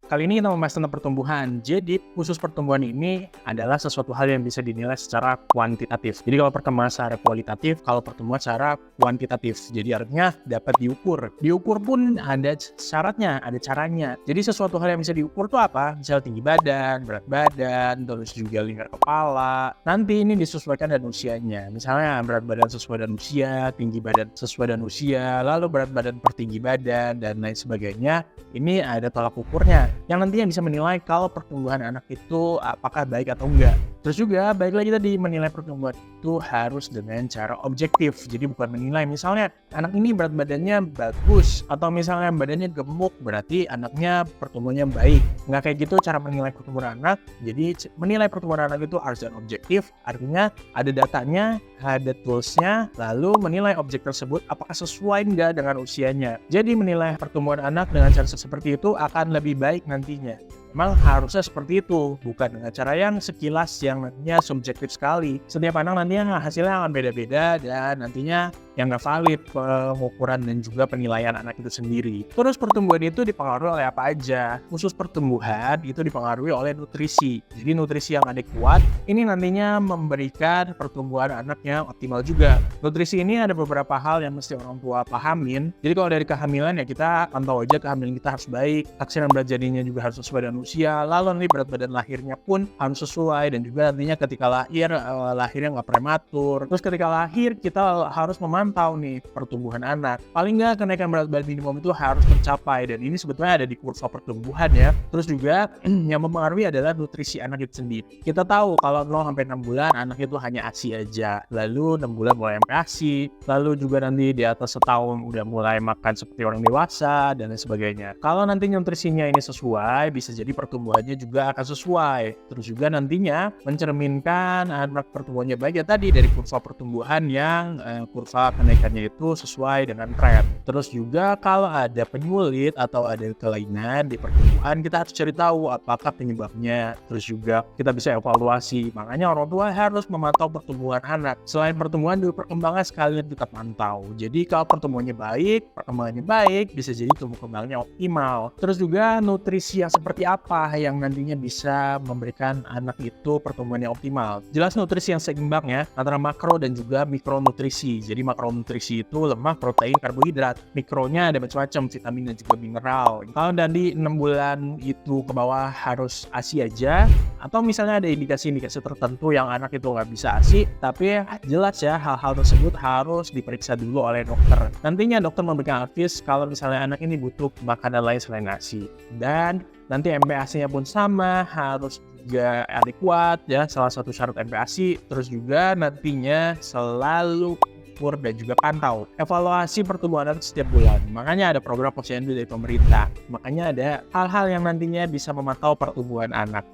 Kali ini kita membahas tentang pertumbuhan. Jadi, khusus pertumbuhan ini adalah sesuatu hal yang bisa dinilai secara kuantitatif. Jadi, kalau perkembangan secara kualitatif, kalau pertumbuhan secara kuantitatif. Jadi, artinya dapat diukur. Diukur pun ada syaratnya, ada caranya. Jadi, sesuatu hal yang bisa diukur itu apa? Misal tinggi badan, berat badan, terus juga lingkar kepala. Nanti ini disesuaikan dengan usianya. Misalnya, berat badan sesuai dengan usia, tinggi badan sesuai dengan usia, lalu berat badan per tinggi badan, dan lain sebagainya. Ini ada tolak ukurnya yang nantinya bisa menilai kalau pertumbuhan anak itu apakah baik atau enggak. Terus juga baik lagi tadi, menilai pertumbuhan itu harus dengan cara objektif. Jadi bukan menilai misalnya anak ini berat badannya bagus atau misalnya badannya gemuk berarti anaknya pertumbuhannya baik. Nggak kayak gitu cara menilai pertumbuhan anak. Jadi menilai pertumbuhan anak itu harus dengan objektif, artinya ada datanya, ada toolsnya, lalu menilai objek tersebut apakah sesuai enggak dengan usianya. Jadi menilai pertumbuhan anak dengan cara seperti itu akan lebih baik nantinya. Memang harusnya seperti itu, bukan dengan cara yang sekilas yang nantinya subjektif sekali. Setiap anak nantinya hasilnya akan beda-beda dan nantinya yang nggak valid pengukuran dan juga penilaian anak itu sendiri. Terus pertumbuhan itu dipengaruhi oleh apa aja? Khusus pertumbuhan itu dipengaruhi oleh nutrisi. Jadi nutrisi yang adekuat ini nantinya memberikan pertumbuhan anak yang optimal juga. Nutrisi ini ada beberapa hal yang mesti orang tua pahamin. Jadi kalau dari kehamilan ya kita pantau aja kehamilan kita harus baik, taksiran berat janinnya juga harus sesuai dengan usia, lalu nanti berat badan lahirnya pun harus sesuai, dan juga nantinya ketika lahir lahirnya nggak prematur. Terus ketika lahir kita harus memantau nih pertumbuhan anak. Paling nggak kenaikan berat badan minimum itu harus tercapai, dan ini sebetulnya ada di kurva pertumbuhan ya. Terus juga yang mempengaruhi adalah nutrisi anak itu sendiri. Kita tahu kalau 0 sampai 6 bulan anak itu hanya ASI aja, lalu 6 bulan mulai MPASI, lalu juga nanti di atas setahun udah mulai makan seperti orang dewasa dan lain sebagainya. Kalau nanti nutrisinya ini sesuai, bisa jadi pertumbuhannya juga akan sesuai. Terus juga nantinya mencerminkan anak pertumbuhannya baik ya tadi dari kurva pertumbuhan yang kurva kenaikannya itu sesuai dengan tren. Terus juga kalau ada penyulit atau ada kelainan di pertumbuhan, kita harus cari tahu apakah penyebabnya. Terus juga kita bisa evaluasi. Makanya orang tua harus memantau pertumbuhan anak. Selain pertumbuhan juga perkembangan sekalian kita pantau. Jadi kalau pertumbuhannya baik, perkembangannya baik, bisa jadi tumbuh kembangnya optimal. Terus juga nutrisi yang seperti apa yang nantinya bisa memberikan anak itu pertumbuhan yang optimal. Jelas nutrisi yang seimbang ya antara makro dan juga mikronutrisi. Jadi makronutrisi itu lemak, protein, karbohidrat. Mikronya ada macam-macam, vitamin dan juga mineral. Kalau dari 6 bulan itu ke bawah harus ASI aja, atau misalnya ada indikasi-indikasi tertentu yang anak itu nggak bisa ASI, tapi jelas ya hal-hal tersebut harus diperiksa dulu oleh dokter. Nantinya dokter memberikan advice kalau misalnya anak ini butuh makanan lain selain ASI. Dan nanti MPASI-nya pun sama, harus juga adekuat ya, salah satu syarat MPASI. Terus juga nantinya selalu ukur dan juga pantau evaluasi pertumbuhan anak setiap bulan. Makanya ada program posyandu dari pemerintah. Makanya ada hal-hal yang nantinya bisa memantau pertumbuhan anak.